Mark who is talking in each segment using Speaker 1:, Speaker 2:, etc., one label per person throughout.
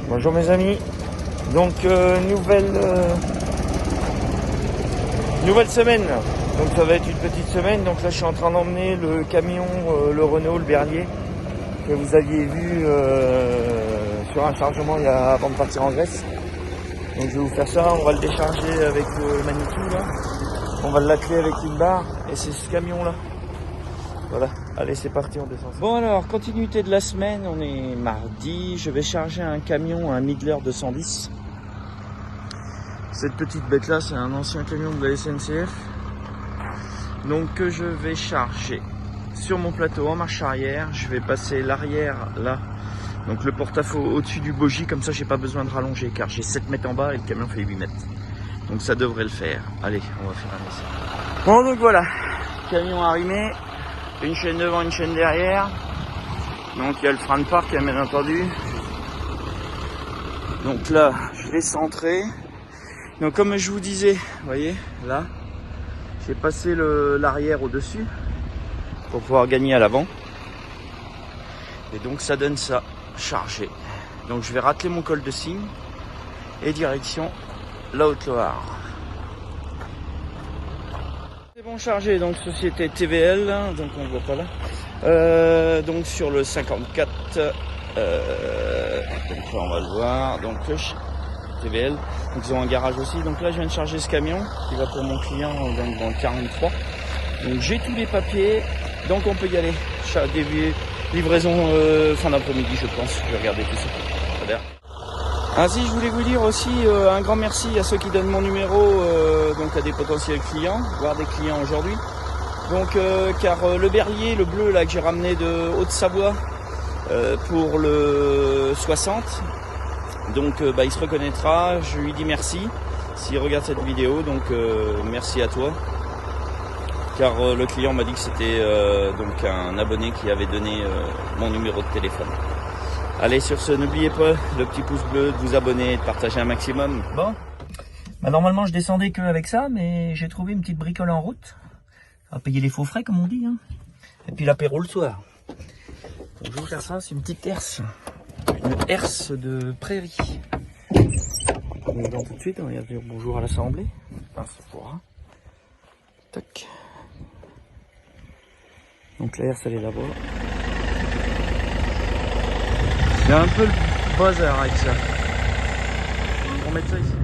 Speaker 1: Bonjour mes amis, donc nouvelle semaine, donc ça va être une petite semaine. Donc là je suis en train d'emmener le camion, le Renault, le Berlier, que vous aviez vu sur un chargement avant de partir en Grèce. Donc je vais vous faire ça, on va le décharger avec le Manitou là, on va l'atteler avec une barre et c'est ce camion là. Voilà, allez c'est parti, on descend. Bon alors, continuité de la semaine, on est mardi, je vais charger un camion, un Midler 210. Cette petite bête là, c'est un ancien camion de la SNCF. Donc que je vais charger sur mon plateau en marche arrière, je vais passer l'arrière là. Donc le porte-à-faux au-dessus du bogie, comme ça j'ai pas besoin de rallonger car j'ai 7 mètres en bas et le camion fait 8 mètres. Donc ça devrait le faire. Allez, on va faire un essai. Bon donc voilà, camion arrimé. Une chaîne devant, une chaîne derrière. Donc il y a le frein de parc, bien entendu. Donc là, je vais centrer. Donc comme je vous disais, vous voyez, là, j'ai passé l'arrière au-dessus pour pouvoir gagner à l'avant. Et donc ça donne ça, chargé. Donc je vais racler mon col de cygne et direction la Haute-Loire. C'est bon chargé, donc société TVL, donc on ne voit pas là. Donc sur le 54, donc là on va le voir, donc TVL, donc ils ont un garage aussi. Donc là je viens de charger ce camion qui va pour mon client dans le 43. Donc j'ai tous les papiers, donc on peut y aller. Livraison fin d'après-midi je pense, je vais regarder tout ça. Ainsi, je voulais vous dire aussi un grand merci à ceux qui donnent mon numéro donc à des potentiels clients, voire des clients aujourd'hui. Donc car le Berlier, le bleu là que j'ai ramené de Haute-Savoie pour le 60, donc il se reconnaîtra. Je lui dis merci s'il regarde cette vidéo, donc merci à toi. Car le client m'a dit que c'était donc un abonné qui avait donné mon numéro de téléphone. Allez, sur ce, n'oubliez pas le petit pouce bleu, de vous abonner et de partager un maximum. Bon, normalement je descendais que avec ça, mais j'ai trouvé une petite bricole en route. On va payer les faux frais comme on dit, hein. Et puis l'apéro le soir. Donc je vais vous faire ça, c'est une petite herse. Une herse de prairie. On est dans tout de suite, on va dire bonjour à l'assemblée. Ah, ça pourra. Tac. Donc la herse elle est là-bas. Il y a un peu le bazar avec ça. On va mettre ça ici.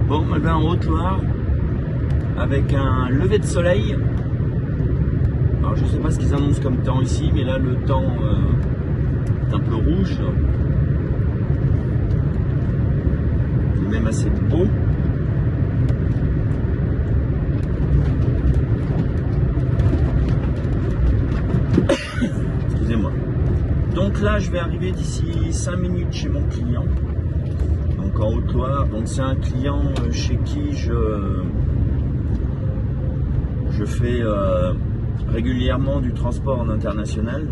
Speaker 1: Bon, on va en Haute-Loire avec un lever de soleil. Alors je sais pas ce qu'ils annoncent comme temps ici, mais là le temps est un peu rouge. C'est même assez beau. Excusez-moi. Donc là, je vais arriver d'ici 5 minutes chez mon client, donc en Haute-Loire. Donc c'est un client chez qui je fais régulièrement du transport en international.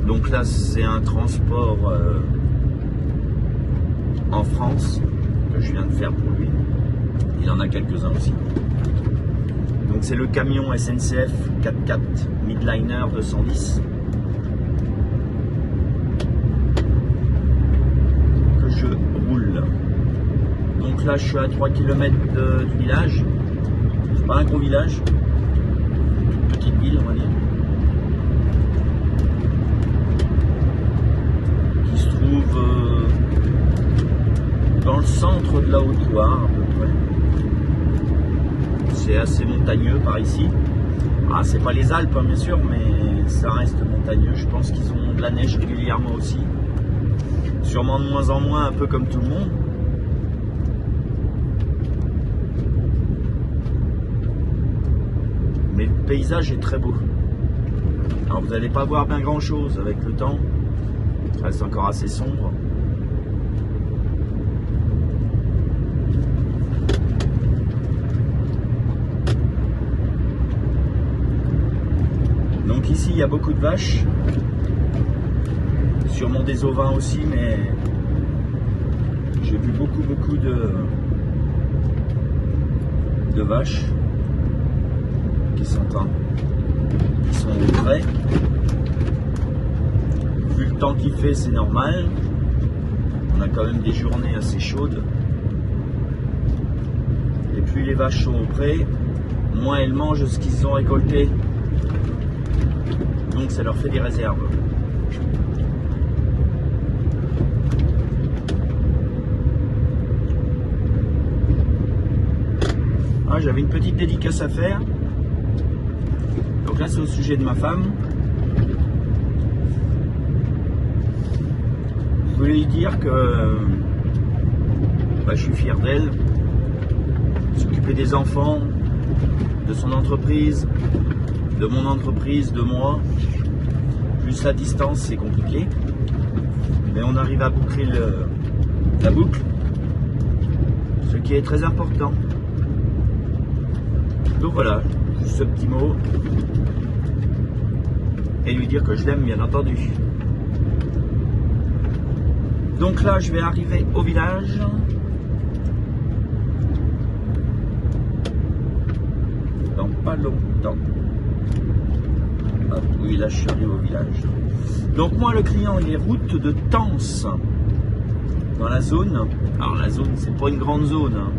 Speaker 1: Donc là, c'est un transport en France que je viens de faire pour lui. Il en a quelques-uns aussi. Donc c'est le camion SNCF 4x4 Midliner 210 que je roule. Donc là je suis à 3 km du village. C'est pas un gros village, une petite ville on va dire, qui se trouve dans le centre de la Haute-Loire à peu près. C'est assez montagneux par ici. Ah, c'est pas les Alpes hein, bien sûr, mais ça reste montagneux. Je pense qu'ils ont de la neige régulièrement aussi. Sûrement de moins en moins, un peu comme tout le monde. Mais le paysage est très beau. Alors vous n'allez pas voir bien grand chose avec le temps. Ça reste encore assez sombre. Donc ici il y a beaucoup de vaches, sûrement des ovins aussi, mais j'ai vu beaucoup de vaches qui sont au frais. temps qu'il fait, c'est normal. On a quand même des journées assez chaudes. Et plus les vaches sont au pré, moins elles mangent ce qu'ils ont récolté. Donc ça leur fait des réserves. Ah, j'avais une petite dédicace à faire. Donc là c'est au sujet de ma femme. Je voulais lui dire que je suis fier d'elle. S'occuper des enfants, de son entreprise, de mon entreprise, de moi. Plus la distance, c'est compliqué. Mais on arrive à boucler la boucle. Ce qui est très important. Donc voilà, juste ce petit mot. Et lui dire que je l'aime, bien entendu. Donc là, je vais arriver au village. Dans pas longtemps. Hop, oui, là, je suis arrivé au village. Donc moi, le client, il est route de Tence. Dans la zone. Alors la zone, c'est pas une grande zone. Hein.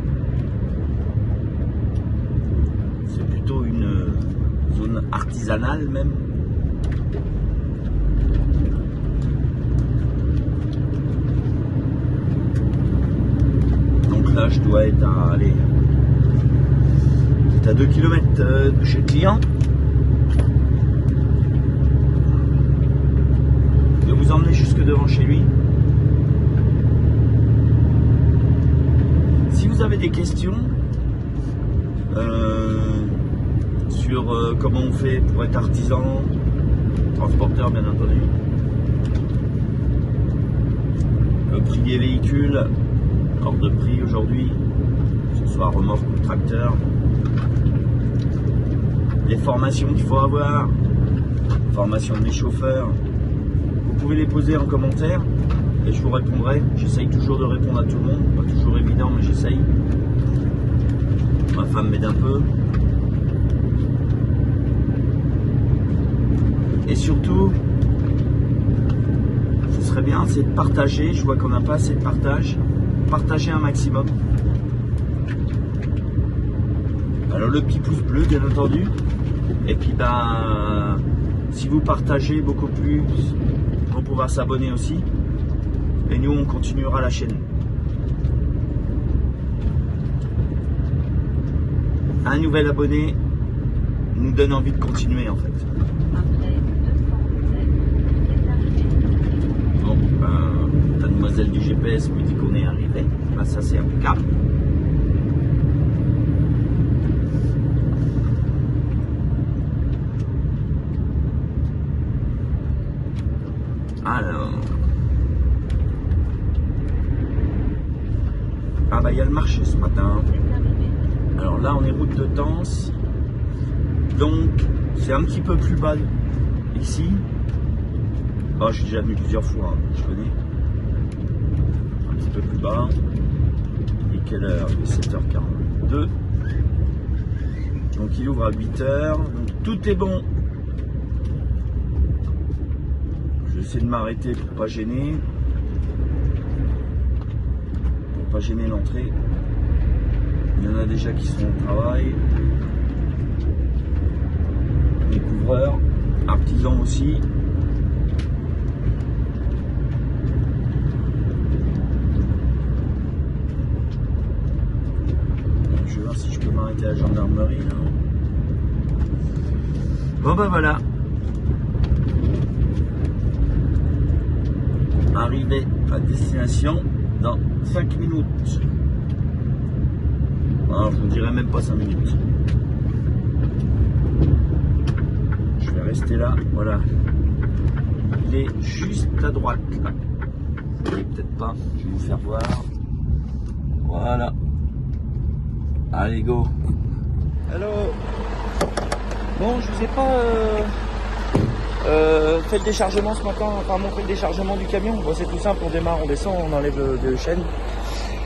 Speaker 1: C'est plutôt une zone artisanale même. Là, je dois être à, allez, c'est à 2 km de chez le client. Je vais vous emmener jusque devant chez lui. Si vous avez des questions sur comment on fait pour être artisan, transporteur bien entendu, le prix des véhicules, hors de prix aujourd'hui, que ce soit remorque ou tracteur, les formations qu'il faut avoir, formation des chauffeurs, vous pouvez les poser en commentaire et je vous répondrai. J'essaye toujours de répondre à tout le monde, pas toujours évident mais j'essaye. Ma femme m'aide un peu. Et surtout, ce serait bien, c'est de partager. Je vois qu'on n'a pas assez de partage. Partager un maximum. Alors le petit pouce bleu bien entendu. Et puis si vous partagez beaucoup plus, on pourra s'abonner aussi. Et nous on continuera la chaîne. Un nouvel abonné nous donne envie de continuer en fait. Bon, la demoiselle du GPS me dit qu'on est arrivé. Là, ça c'est impeccable. Alors. Ah bah il y a le marché ce matin. Alors là on est route de Tence. Donc c'est un petit peu plus bas ici. Oh, je suis déjà venu plusieurs fois, hein, je connais. Un petit peu plus bas. Et quelle heure? Il est 7h42. Donc il ouvre à 8h. Donc tout est bon. J'essaie de m'arrêter pour pas gêner. Pour pas gêner l'entrée. Il y en a déjà qui sont au travail. Découvreurs, artisans aussi. Je vais voir si je peux m'arrêter à la gendarmerie. Là. Bon ben voilà. Arrivé à destination dans 5 minutes. Alors, je vous dirais même pas 5 minutes. Je vais rester là, voilà. Il est juste à droite là. Vous voyez peut-être pas, je vais vous faire voir. Voilà. Allez, go. Hello. Bon, je vous ai pas fait le déchargement ce matin, enfin montré le déchargement du camion. Bon, c'est tout simple, on démarre, on descend, on enlève le chaîne.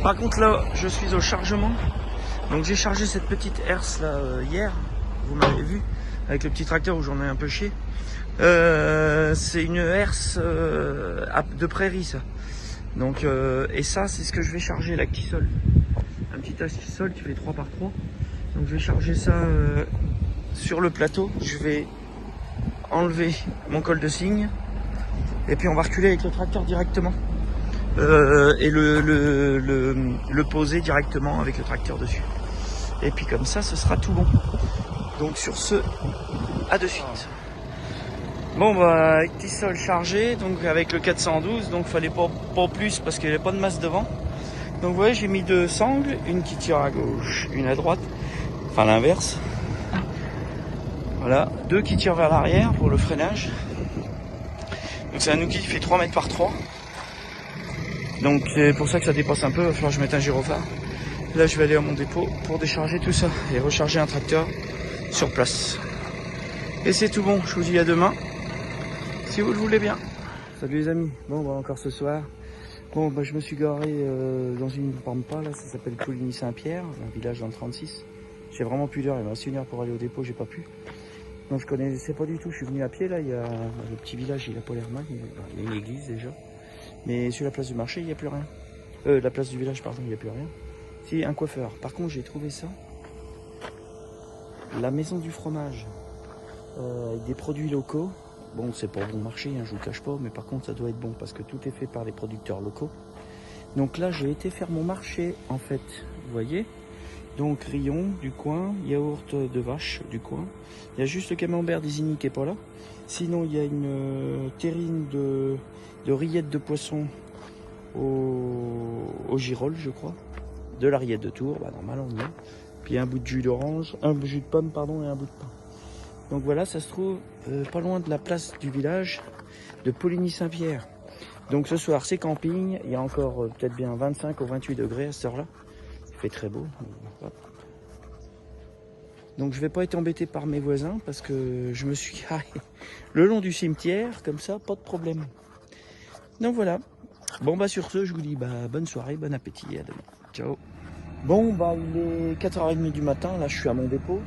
Speaker 1: Par contre là, je suis au chargement. Donc j'ai chargé cette petite herse là hier, vous m'avez vu, avec le petit tracteur où j'en ai un peu chié. c'est une herse de prairie ça. Donc et ça c'est ce que je vais charger, l'actisol. Un petit actisol qui fait 3 par 3. Donc je vais charger ça sur le plateau. Je vais enlever mon col de cygne et puis on va reculer avec le tracteur directement et le poser directement avec le tracteur dessus. Et puis comme ça ce sera tout bon. Donc sur ce, à de suite. Bon bah actisol chargé, donc avec le 412, donc fallait pas plus parce qu'il n'y avait pas de masse devant. Donc vous voyez, j'ai mis 2 sangles, une qui tire à gauche, une à droite, enfin l'inverse. Voilà, 2 qui tirent vers l'arrière pour le freinage. Donc c'est un outil qui fait 3 mètres par 3. Donc c'est pour ça que ça dépasse un peu, il va falloir que je mette un gyrophare. Là je vais aller à mon dépôt pour décharger tout ça et recharger un tracteur sur place. Et c'est tout bon, je vous dis à demain, si vous le voulez bien. Salut les amis, bon bah encore ce soir. Bon bah je me suis garé dans une pampa là, ça s'appelle Poligny-Saint-Pierre, un village dans le 36. J'ai vraiment plus d'heure, il me reste 1 heure pour aller au dépôt, j'ai pas pu. Donc je connaissais pas du tout, je suis venu à pied là, il y a le petit village, il a pas l'air mal, il y a une église déjà. Mais sur la place du marché, il n'y a plus rien. La place du village, pardon, il n'y a plus rien. C'est un coiffeur. Par contre, j'ai trouvé ça. La maison du fromage. Avec des produits locaux. Bon, c'est pas bon marché, hein, je vous le cache pas, mais par contre, ça doit être bon parce que tout est fait par les producteurs locaux. Donc là, j'ai été faire mon marché, en fait. Vous voyez? Donc, rayon du coin, yaourt de vache du coin. Il y a juste le camembert d'Isigny qui n'est pas là. Sinon, il y a une terrine de rillettes de poisson au girolles, je crois. De la rillette de Tours, bah normal on y est. Puis un bout de jus d'orange, un jus de pomme, pardon, et un bout de pain. Donc voilà, ça se trouve pas loin de la place du village de Poligny-Saint-Pierre. Donc ce soir, c'est camping. Il y a encore peut-être bien 25 ou 28 degrés à cette heure-là. Il fait très beau. Donc je vais pas être embêté par mes voisins parce que je me suis garé le long du cimetière, comme ça, pas de problème. Donc voilà. Bon bah sur ce, je vous dis bah bonne soirée, bon appétit et à demain. Ciao. Bon bah il est 4h30 du matin, là je suis à mon dépôt.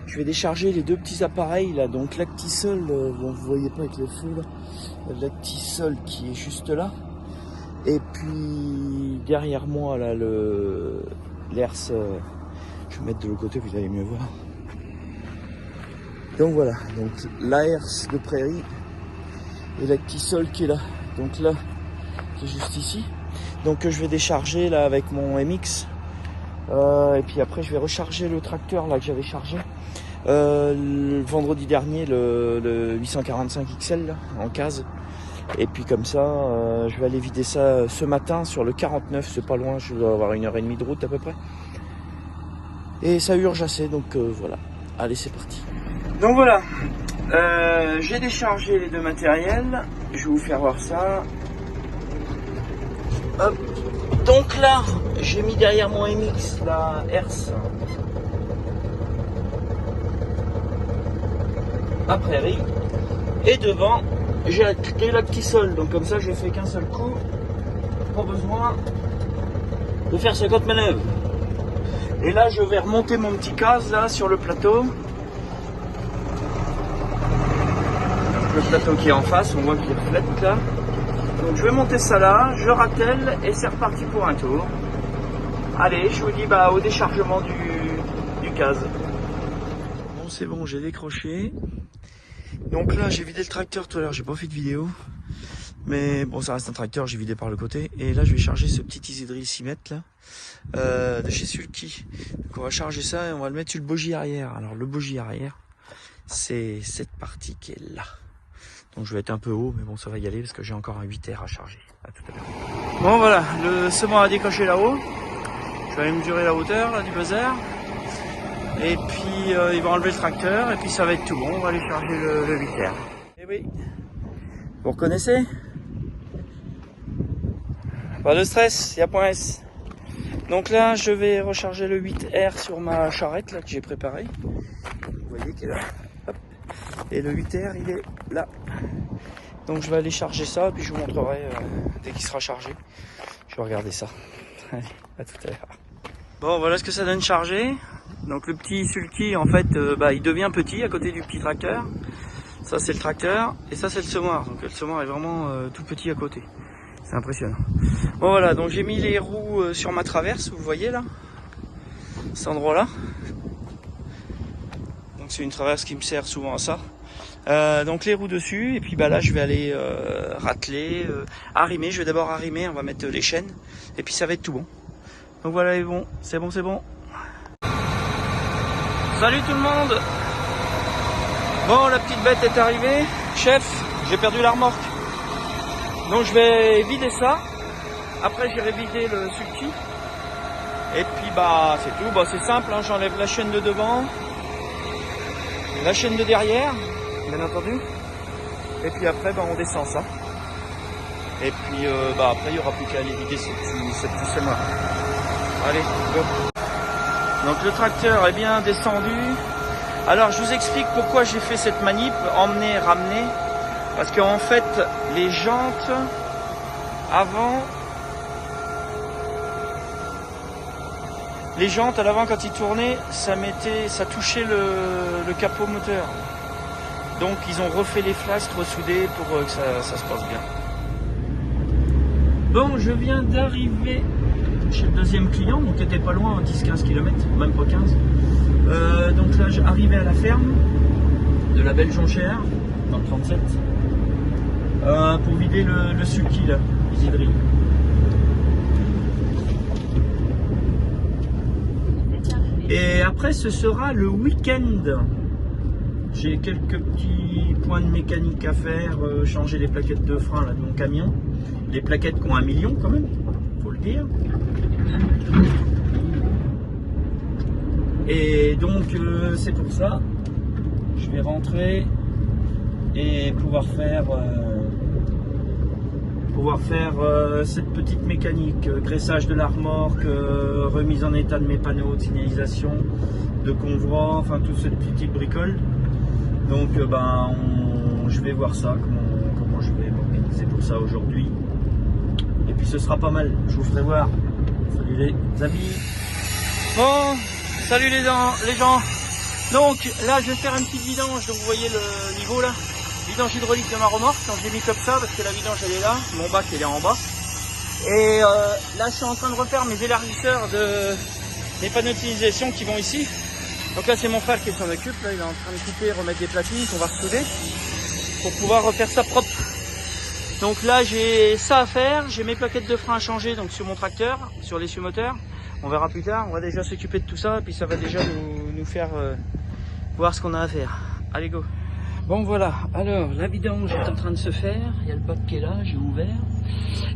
Speaker 1: Je vais décharger les 2 petits appareils là, donc l'actisol, bon vous voyez pas avec le feu là, l'actisol qui est juste là. Et puis derrière moi là l'herse, je vais mettre de l'autre côté, vous allez mieux voir. Donc voilà, donc la herse de prairie et l'actisol qui est là. Donc là, c'est juste ici. Donc je vais décharger là avec mon MX. Et puis après je vais recharger le tracteur là que j'avais chargé le vendredi dernier, le 845 XL là, en case. Et puis comme ça, je vais aller vider ça ce matin sur le 49, c'est pas loin, je dois avoir 1h30 de route à peu près. Et ça urge assez, donc voilà. Allez, c'est parti. Donc voilà, j'ai déchargé les 2 matériels. Je vais vous faire voir ça. Hop. Donc là, j'ai mis derrière mon MX la herse à prairie. Et devant, j'ai l'actisol. Donc comme ça, je fais qu'un seul coup. Pas besoin de faire 50 manœuvres. Et là, je vais remonter mon petit case là sur le plateau. Le plateau qui est en face, on voit qu'il reflète là. Donc je vais monter ça là, je rattelle et c'est reparti pour un tour. Allez, je vous dis bah au déchargement du case. Bon c'est bon, j'ai décroché. Donc là j'ai vidé le tracteur tout à l'heure, j'ai pas fait de vidéo. Mais bon ça reste un tracteur, j'ai vidé par le côté. Et là je vais charger ce petit Isidril 6 mètres là, de chez Sulky. Donc on va charger ça et on va le mettre sur le bogie arrière. Alors le bogie arrière, c'est cette partie qui est là. Donc je vais être un peu haut, mais bon ça va y aller parce que j'ai encore un 8R à charger. À tout à l'heure. Bon voilà, le semant a décoché là-haut. Je vais aller mesurer la hauteur là, du buzzer. Et puis il va enlever le tracteur et puis ça va être tout bon. On va aller charger le 8R. Et oui, vous reconnaissez? Pas de stress, il y a point S. Donc là je vais recharger le 8R sur ma charrette là, que j'ai préparée. Vous voyez qu'elle est là. Hop. Et le 8R il est là. Donc je vais aller charger ça, puis je vous montrerai dès qu'il sera chargé. Je vais regarder ça. Allez, à tout à l'heure. Bon, voilà ce que ça donne chargé. Donc le petit Sulky, en fait, il devient petit à côté du petit tracteur. Ça c'est le tracteur et ça c'est le semoir. Donc le semoir est vraiment tout petit à côté. C'est impressionnant. Bon voilà, donc j'ai mis les roues sur ma traverse, vous voyez là, cet endroit-là. Donc c'est une traverse qui me sert souvent à ça. Donc les roues dessus et puis bah là je vais aller rateler, arrimer. Je vais d'abord arrimer, on va mettre les chaînes et puis ça va être tout bon. Donc voilà, et bon, c'est bon, c'est bon. Salut tout le monde. Bon, la petite bête est arrivée. Chef, j'ai perdu la remorque. Donc je vais vider ça. Après j'irai vider le sulky. Et puis bah c'est tout. Bah c'est simple, hein. J'enlève la chaîne de devant, la chaîne de derrière, bien entendu. Et puis après bah on descend ça. Et puis bah après il n'y aura plus qu'à aller vider ce petit semoir. Allez, go. Donc le tracteur est bien descendu. Alors je vous explique pourquoi j'ai fait cette manip, emmener, ramener. Parce qu'en fait les jantes avant, les jantes à l'avant quand ils tournaient, ça touchait le capot moteur. Donc ils ont refait les flasques, ressoudés pour que ça se passe bien. Bon, je viens d'arriver chez le deuxième client, donc t'étais pas loin, 10-15 km, même pas 15. Donc là j'arrivais à la ferme de la Belle Jonchère, dans le 37, pour vider le sulky là, les hydrilles. Et après ce sera le week-end. J'ai quelques petits points de mécanique à faire, changer les plaquettes de frein là, de mon camion. Les plaquettes qui ont 1 million quand même, faut le dire. Et donc c'est pour ça, je vais rentrer et pouvoir faire cette petite mécanique, graissage de la remorque, remise en état de mes panneaux de signalisation, de convoi, enfin tout ce petit type bricole. Donc je vais voir ça, comment je vais m'organiser pour ça aujourd'hui. Et puis ce sera pas mal, je vous ferai voir. Salut les amis. Bon, salut les gens. Donc là je vais faire une petite vidange, donc vous voyez le niveau là. Vidange hydraulique de ma remorque, donc je l'ai mis comme ça parce que la vidange elle est là, mon bac il est en bas. Et là je suis en train de refaire mes élargisseurs de mes panneaux de signalisation qui vont ici. Donc là c'est mon frère qui s'en occupe, là il est en train de couper, remettre des platines qu'on va ressouder pour pouvoir refaire ça propre. Donc là j'ai ça à faire, j'ai mes plaquettes de frein à changer donc sur mon tracteur, sur l'essuie-moteur. On verra plus tard, on va déjà s'occuper de tout ça et puis ça va déjà nous faire voir ce qu'on a à faire. Allez go. Bon voilà, alors la vidange est en train de se faire, il y a le bac qui est là, j'ai ouvert.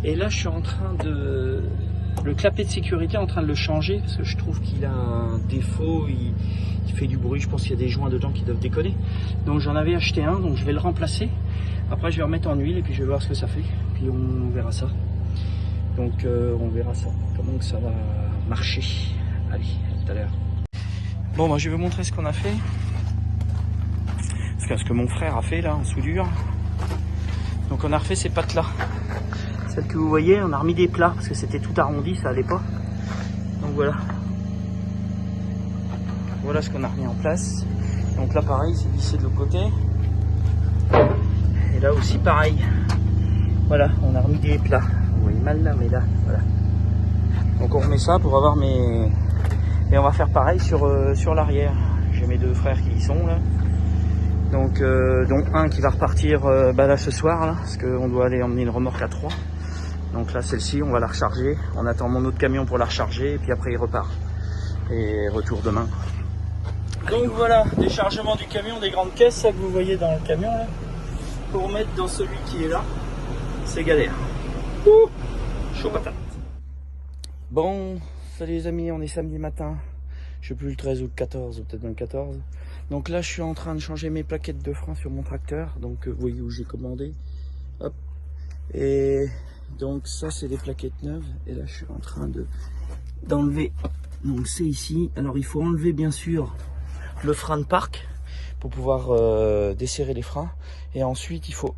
Speaker 1: Et là je suis en train de... Le clapet de sécurité en train de le changer parce que je trouve qu'il a un défaut, il fait du bruit, je pense qu'il y a des joints dedans qui doivent déconner. Donc j'en avais acheté un, donc je vais le remplacer. Après je vais remettre en huile et puis je vais voir ce que ça fait. Puis on verra ça. Donc on verra ça, comment que ça va marcher. Allez, à tout à l'heure. Bon bah je vais vous montrer ce qu'on a fait. Ce que mon frère a fait là en soudure. Donc on a refait ces pattes là. Celles que vous voyez, on a remis des plats parce que c'était tout arrondi, ça allait pas. Donc voilà. Voilà ce qu'on a remis en place. Donc là pareil, c'est vissé de l'autre côté. Et là aussi pareil. Voilà, on a remis des plats. Vous voyez mal là, mais là, voilà. Donc on remet ça pour avoir mes... Et on va faire pareil sur l'arrière. J'ai mes deux frères qui y sont là. Donc dont un qui va repartir là ce soir là, parce qu'on doit aller emmener une remorque à 3. Donc là celle-ci on va la recharger, on attend mon autre camion pour la recharger et puis après il repart. Et retour demain. Donc voilà, déchargement du camion, des grandes caisses, ça que vous voyez dans le camion là. Pour mettre dans celui qui est là, c'est galère. Ouh, chaud patate. Bon, salut les amis, on est samedi matin. Je sais plus le 13 ou le 14, ou peut-être même le 14. Donc là, je suis en train de changer mes plaquettes de frein sur mon tracteur. Donc, vous voyez où j'ai commandé. Hop. Et donc, ça, c'est des plaquettes neuves. Et là, je suis en train d'enlever. Donc, c'est ici. Alors, il faut enlever, bien sûr, le frein de parc pour pouvoir desserrer les freins. Et ensuite, il faut,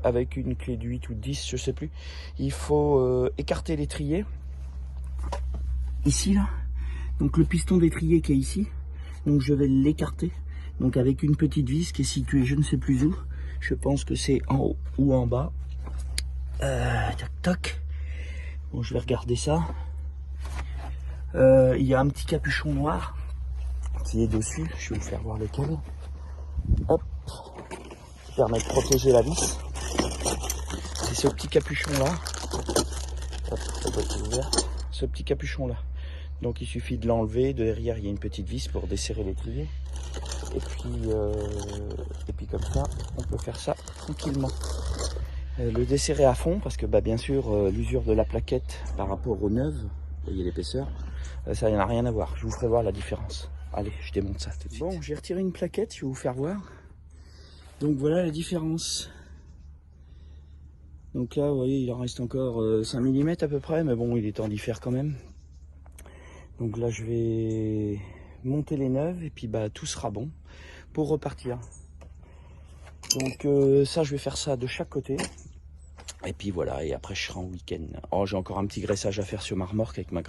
Speaker 1: avec une clé de 8 ou de 10, je sais plus, il faut écarter l'étrier. Ici, là. Donc, le piston d'étrier qui est ici. Donc, je vais l'écarter. Donc avec une petite vis qui est située je ne sais plus où. Je pense que c'est en haut ou en bas. Tac tac. Bon, je vais regarder ça. Il y a un petit capuchon noir qui est dessus. Je vais vous faire voir lequel. Hop. Qui permet de protéger la vis. C'est ce petit capuchon là. Hop, ça doit être ouvert. Ce petit capuchon là. Donc il suffit de l'enlever. Derrière il y a une petite vis pour desserrer l'étrier. Et puis comme ça, on peut faire ça tranquillement. Le desserrer à fond parce que bien sûr l'usure de la plaquette par rapport aux neuves, vous voyez l'épaisseur, ça n'a rien à voir. Je vous ferai voir la différence. Allez, je démonte ça tout de suite. Bon, j'ai retiré une plaquette, je vais vous faire voir. Donc voilà la différence. Donc là, vous voyez, il en reste encore 5 mm à peu près, mais bon, il est temps d'y faire quand même. Donc là, je vais monter les neuves et puis tout sera bon pour repartir. Donc ça, je vais faire ça de chaque côté. Et puis voilà, et après je serai en week-end. Oh, j'ai encore un petit graissage à faire sur ma remorque avec mon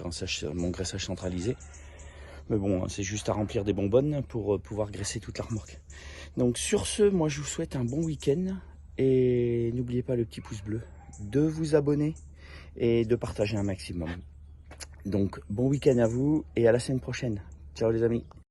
Speaker 1: graissage centralisé. Mais bon, c'est juste à remplir des bonbonnes pour pouvoir graisser toute la remorque. Donc sur ce, moi je vous souhaite un bon week-end. Et n'oubliez pas le petit pouce bleu, de vous abonner et de partager un maximum. Donc bon week-end à vous et à la semaine prochaine. Ciao les amis.